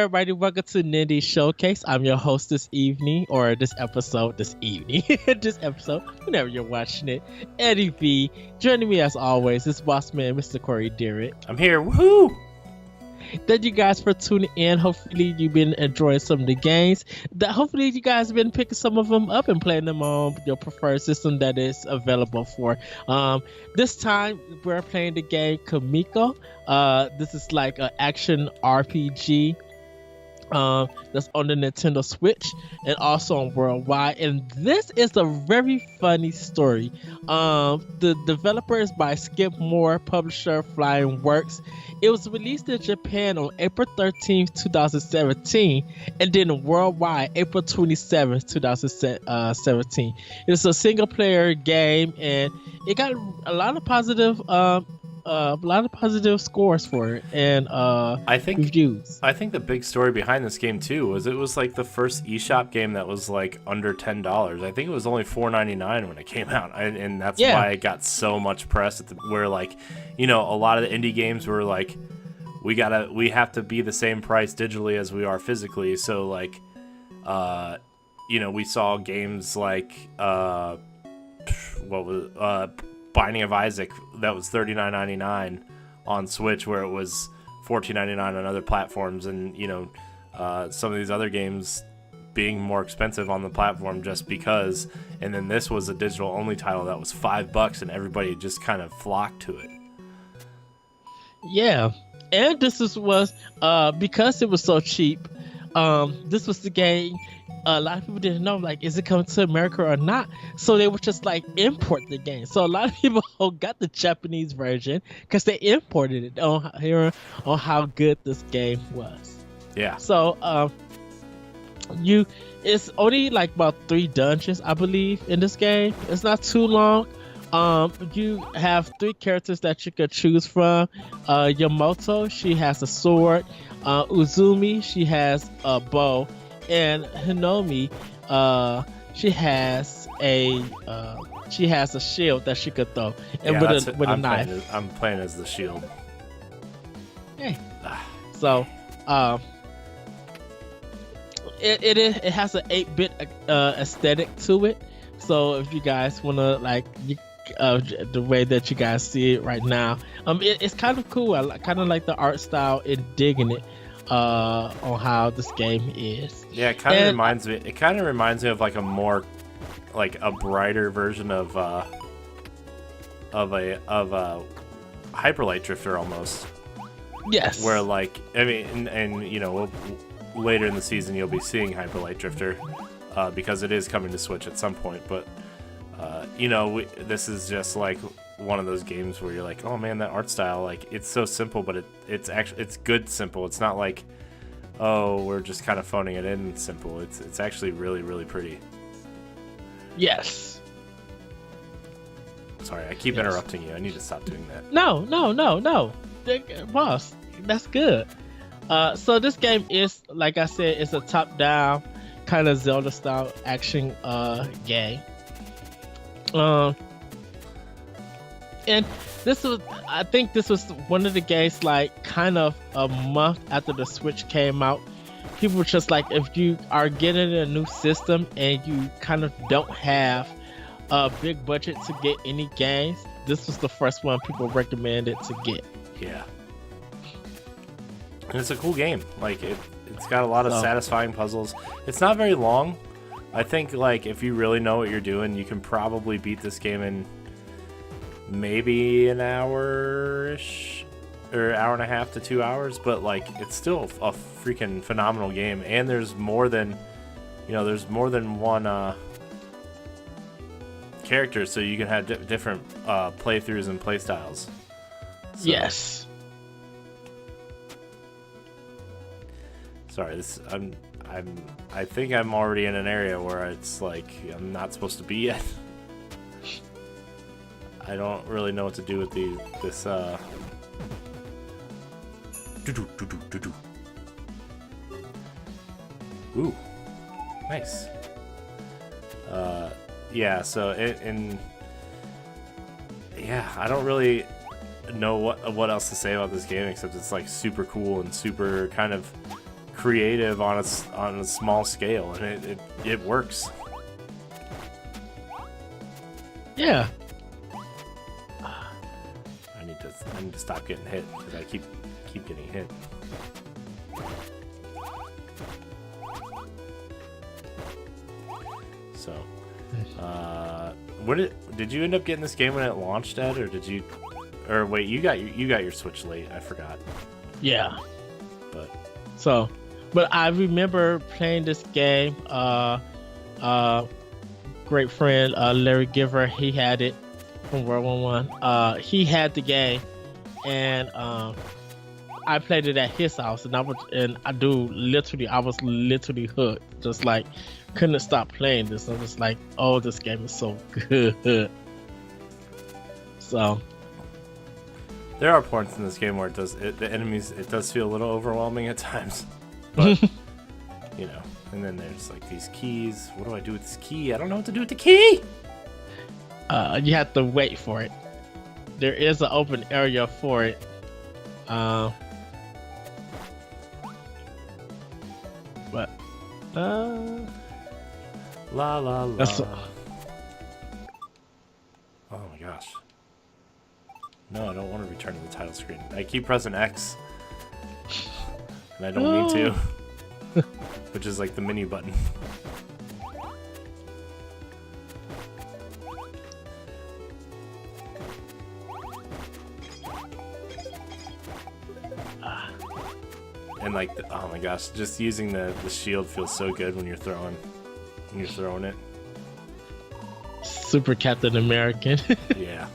everybody. Welcome to Nindy Showcase. I'm your host this evening, or this episode, this episode, whenever you're watching it. Eddie V. Joining me as always is boss man, Mr. Corey Derrick. I'm here. Woohoo! Thank you guys for tuning in. Hopefully you've been enjoying some of the games. Hopefully you guys have been picking some of them up and playing them on your preferred system that is available for. This time we're playing the game Kamiko. This is like an action RPG. That's on the Nintendo Switch and also on worldwide, and this is a very funny story. The developer is by Skip Moore, publisher Flying Works. It was released in Japan on April 13th, 2017, and then worldwide April 27th, 2017. It's a single player game, and it got a lot of positive scores for it, and reviews. I think the big story behind this game too was it was like the first eShop game that was like under $10. I think it was only $4.99 when it came out, and that's why it got so much press. Where like, you know, a lot of the indie games were like, we have to be the same price digitally as we are physically. So like, you know, we saw games like Binding of Isaac that was $39.99 on Switch, where it was $14.99 on other platforms, and you know, some of these other games being more expensive on the platform just because. And then this was a digital only title that was $5, and everybody just kind of flocked to it. Yeah, and this was because it was so cheap. This was the game. A lot of people didn't know, like, is it coming to America or not? So they would just like import the game. So a lot of people got the Japanese version because they imported it on how good this game was. Yeah. So it's only like about 3 dungeons, I believe, in this game. It's not too long. You have 3 characters that you could choose from. Yamoto, she has a sword. Uzumi, she has a bow. And Hinomi, she has a shield that she could throw, and with a knife. I'm playing as the shield. Hey. So, it has an 8-bit aesthetic to it. So if you guys wanna like the way that you guys see it right now, it's kind of cool. I kind of like the art style and digging it. On how this game is. Yeah, it kind of reminds me. It kind of reminds me of like a more, like a brighter version of a Hyper Light Drifter almost. Yes. Where like, I mean, and you know, later in the season you'll be seeing Hyper Light Drifter, because it is coming to Switch at some point. But you know, this is just like one of those games where you're like, oh man, that art style, like, it's so simple, but it's actually, it's good simple. It's not like, oh, we're just kind of phoning it in simple. It's actually really, really pretty. Yes. Sorry, I keep interrupting you. I need to stop doing that. No. Boss, that's good. So this game is, like I said, it's a top-down kind of Zelda-style action game. And I think this was one of the games, like, kind of a month after the Switch came out. People were just like, if you are getting a new system and you kind of don't have a big budget to get any games, this was the first one people recommended to get. Yeah. And it's a cool game. Like, it's got a lot of satisfying puzzles. It's not very long. I think, like, if you really know what you're doing, you can probably beat this game in maybe an hour-ish, or hour and a half to 2 hours, but like, it's still a freaking phenomenal game. And there's more than, you know, there's more than one character, so you can have different playthroughs and playstyles. So, yes. Sorry, I think I'm already in an area where it's like I'm not supposed to be yet. I don't really know what to do with this. Ooh, nice. Yeah. So yeah, I don't really know what else to say about this game except it's like super cool and super kind of creative on a small scale, and it works. Yeah. I need to stop getting hit because I keep getting hit. So, did you end up getting this game when it launched, Ed, or did you? Or wait, you got your Switch late. I forgot. Yeah. But I remember playing this game. Great friend Larry Giver, he had it from World War One. He had the game, and I played it at his house, and I was literally hooked. Just like couldn't stop playing this. I was like, oh, this game is so good. So there are points in this game where the enemies does feel a little overwhelming at times, but you know. And then there's like these keys. What do I do with this key? I don't know what to do with the key. You have to wait for it. There is an open area for it. But la la la. Oh my gosh. No, I don't want to return to the title screen. I keep pressing X, and I don't mean to. Which is like the menu button. And like, oh my gosh, just using the shield feels so good when you're throwing it. Super Captain American. Yeah.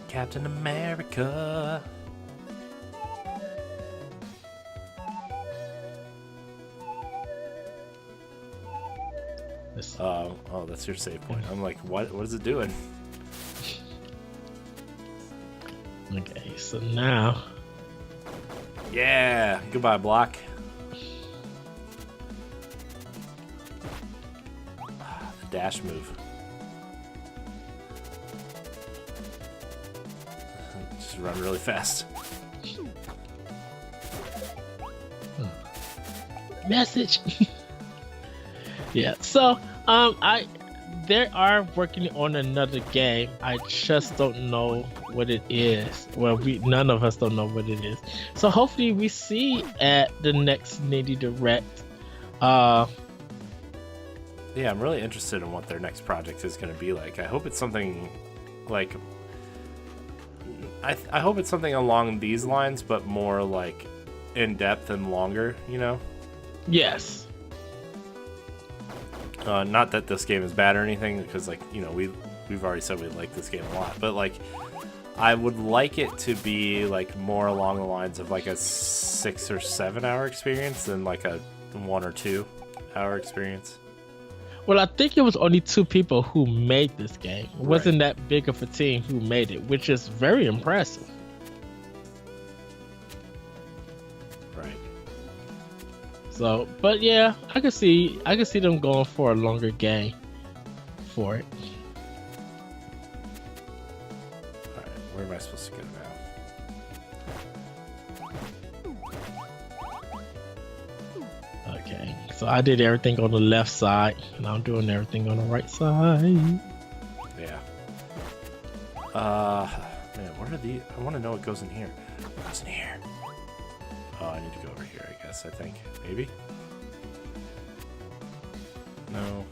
Captain America. Oh, that's your save point. I'm like, what is it doing? Okay, so now. Yeah, goodbye, block. The dash move. Just run really fast. Message. Yeah, so they are working on another game. I just don't know what it is. Well, none of us don't know what it is. So hopefully we see at the next Nitty Direct. Yeah, I'm really interested in what their next project is going to be like. I hope it's something like I hope it's something along these lines, but more like in depth and longer. You know? Yes. Not that this game is bad or anything, because like, you know, we've already said we like this game a lot, but like I would like it to be like more along the lines of like a 6 or 7 hour experience than like a 1 or 2 hour experience. Well, I think it was only 2 people who made this game. It wasn't that big of a team who made it, which is very impressive. So, but yeah, I can see them going for a longer game for it. Alright, where am I supposed to go now? Okay, so I did everything on the left side, and I'm doing everything on the right side. Yeah. Man, what are these? I want to know what goes in here. What goes in here? Oh, I need to go over here, I guess, I think. Maybe? No.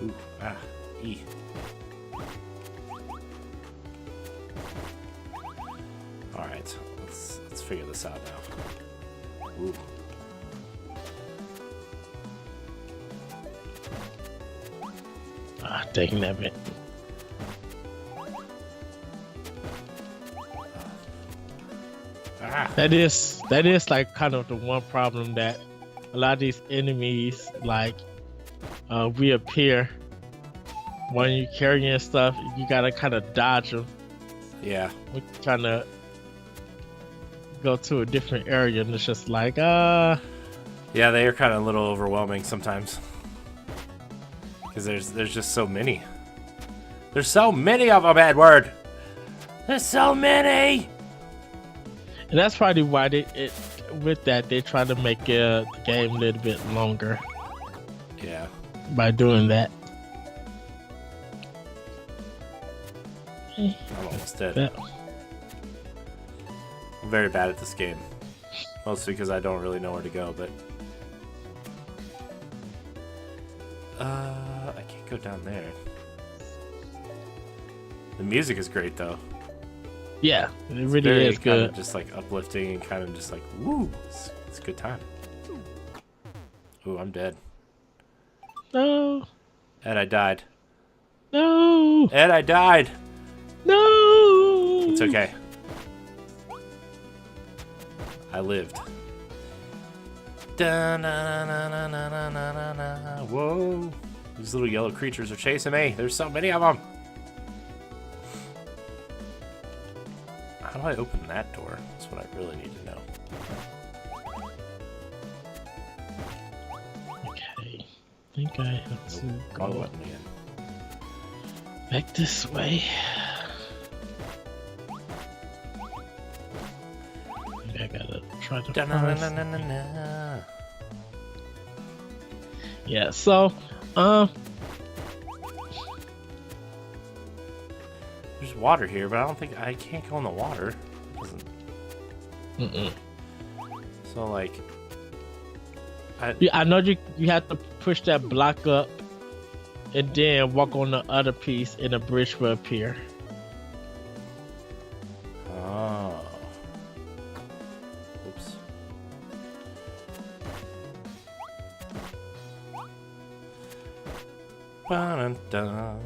Ooh, E. Alright, let's figure this out now. Ooh. Taking that bit. That is like kind of the one problem that a lot of these enemies like reappear when you carrying stuff. You gotta kind of dodge them. Yeah. We're trying to go to a different area, and it's just like Yeah, they are kind of a little overwhelming sometimes because there's just so many. There's so many of them, Edward. There's so many. And that's probably why with that they try to make the game a little bit longer. Yeah. By doing that. I'm almost dead. Yeah. I'm very bad at this game. Mostly because I don't really know where to go, but... I can't go down there. The music is great, though. Yeah, it really is good. Kind of just like uplifting and kind of just like, woo, it's a good time. Ooh, I'm dead. No. Ed, I died. No. Ed, I died. No. It's okay. I lived. Whoa. These little yellow creatures are chasing me. There's so many of them. How do I open that door? That's what I really need to know. Okay. I think I have to go Wrong button again. back this way. I think I gotta try to find... Yeah, so there's water here, but I don't think I can't go in the water. So like, I know you have to push that block up, and then walk on the other piece, and a bridge will appear. Oh. Oops. Ba-dum-dum.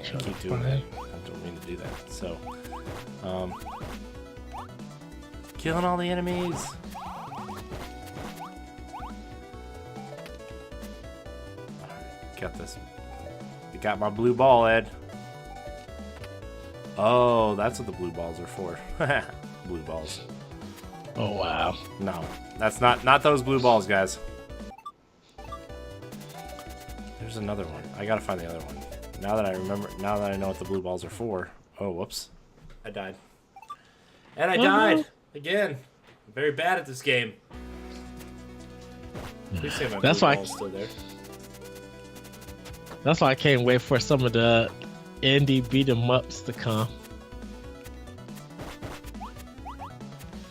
I keep doing that. I don't mean to do that. So, killing all the enemies. Got this. I got my blue ball, Ed. Oh, that's what the blue balls are for. Blue balls. Oh wow. No, that's not those blue balls, guys. There's another one. I gotta find the other one. Now that I remember, now that I know what the blue balls are for. Oh, whoops. I died. And I died again. I'm very bad at this game. Please say my blue ball's still there. That's why I can't wait for some of the indie beat 'em ups to come.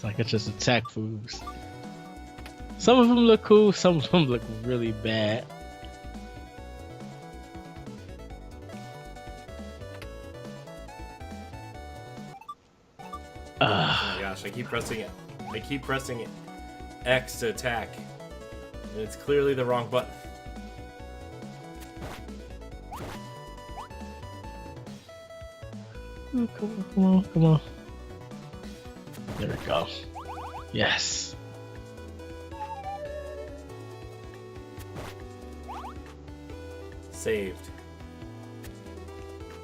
So I can just attack foods. Some of them look cool, some of them look really bad. Oh my gosh, I keep pressing it. I keep pressing it. X to attack. And it's clearly the wrong button. Ooh, come on, come on. There we go. Yes. Saved.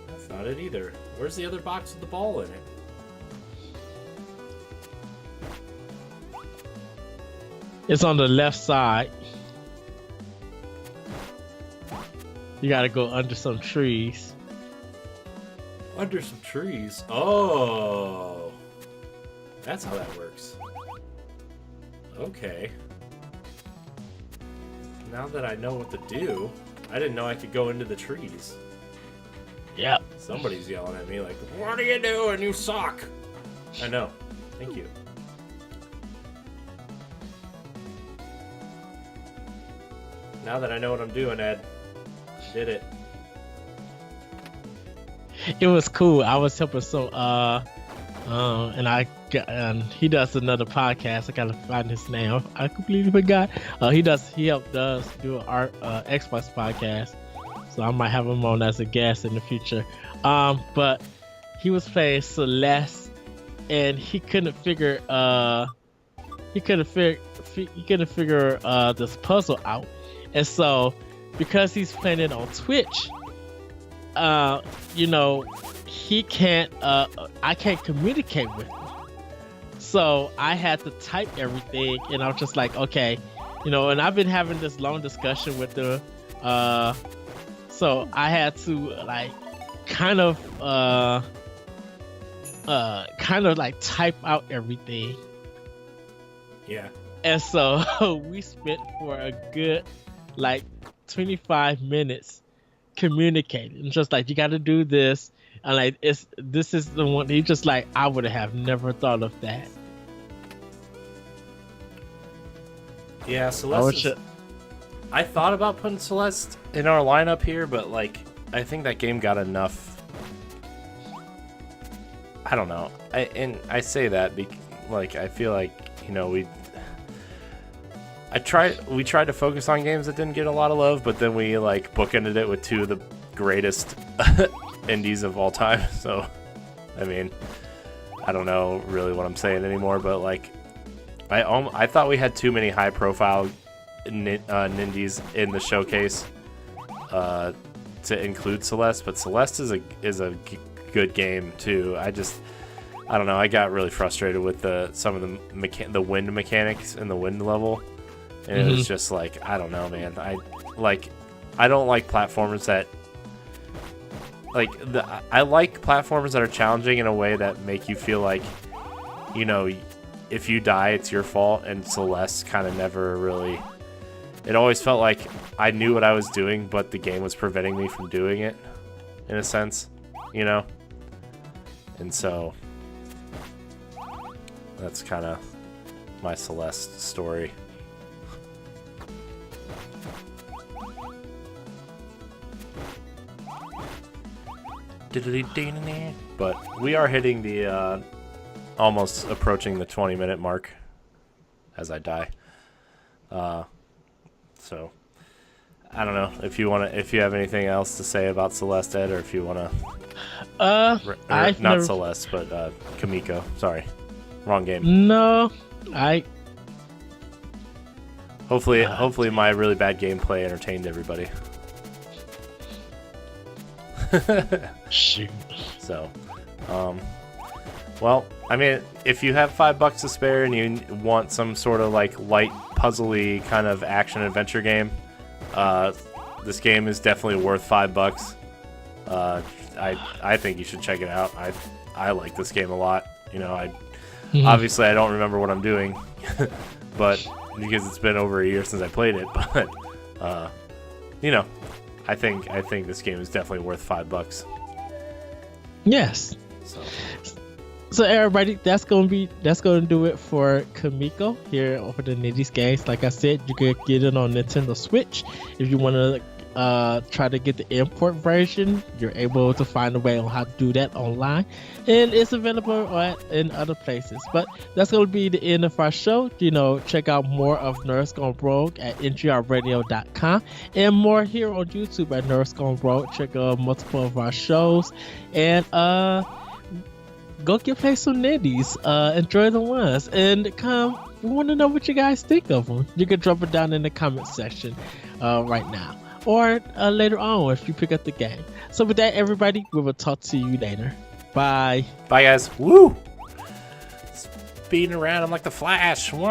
That's not it either. Where's the other box with the ball in it? It's on the left side. You gotta go under some trees. Under some trees? Oh! That's how that works. Okay. Now that I know what to do, I didn't know I could go into the trees. Yep. Somebody's yelling at me like, "What are you doing? You suck!" I know. Thank you. Now that I know what I'm doing, Ed, I did it. It was cool. I was helping some and he does another podcast. I gotta find his name. I completely forgot. He helped us do an Xbox podcast. So I might have him on as a guest in the future. But he was playing Celeste and he couldn't figure this puzzle out. And so because he's playing it on Twitch, he can't I can't communicate with him. So I had to type everything and I was just like, okay, And I've been having this long discussion with the so I had to like kind of like type out everything. Yeah. And so we spent for a good like 25 minutes communicating. Just like, you got to do this, and like this is the one. He just like, I would have never thought of that. Yeah, Celeste. I thought about putting Celeste in our lineup here, but like I think that game got enough. I don't know. I say that like I feel like we tried to focus on games that didn't get a lot of love, but then we like bookended it with two of the greatest indies of all time. So, I mean, I don't know really what I'm saying anymore, but like, I thought we had too many high-profile indies in the showcase to include Celeste, but Celeste is a good game too. I don't know. I got really frustrated with some of the wind mechanics in the wind level. And it was just like, I don't know, man. I don't like platformers that I like platformers that are challenging in a way that make you feel like, if you die, it's your fault. And Celeste kind of never really. It always felt like I knew what I was doing, but the game was preventing me from doing it, in a sense, And so that's kind of my Celeste story. But we are hitting the almost approaching the 20-minute mark as I die. So I don't know if you have anything else to say about Celeste, Ed, or if you want to not Celeste, but Kamiko. Sorry, wrong game. No, Hopefully my really bad gameplay entertained everybody. Shoot. So, well, I mean, if you have $5 to spare and you want some sort of like light puzzly kind of action adventure game, this game is definitely worth $5. I think you should check it out. I like this game a lot. Obviously I don't remember what I'm doing, but because it's been over a year since I played it, but I think this game is definitely worth $5. Yes. So everybody, that's gonna do it for Kamiko here over the Nitty's Games. Like I said, you could get it on Nintendo Switch. If you want to try to get the import version, you're able to find a way on how to do that online, and it's available in other places. But that's going to be the end of our show. Check out more of Nerds Gone Rogue at ngrradio.com and more here on YouTube at Nerds Gone Rogue. Check out multiple of our shows and go play some Nitties. Enjoy the ones and we want to know what you guys think of them. You can drop it down in the comment section right now, or later on if you pick up the game. So with that, everybody, we will talk to you later. Bye. Bye, guys. Woo! Speeding around, I'm like the Flash. Wah!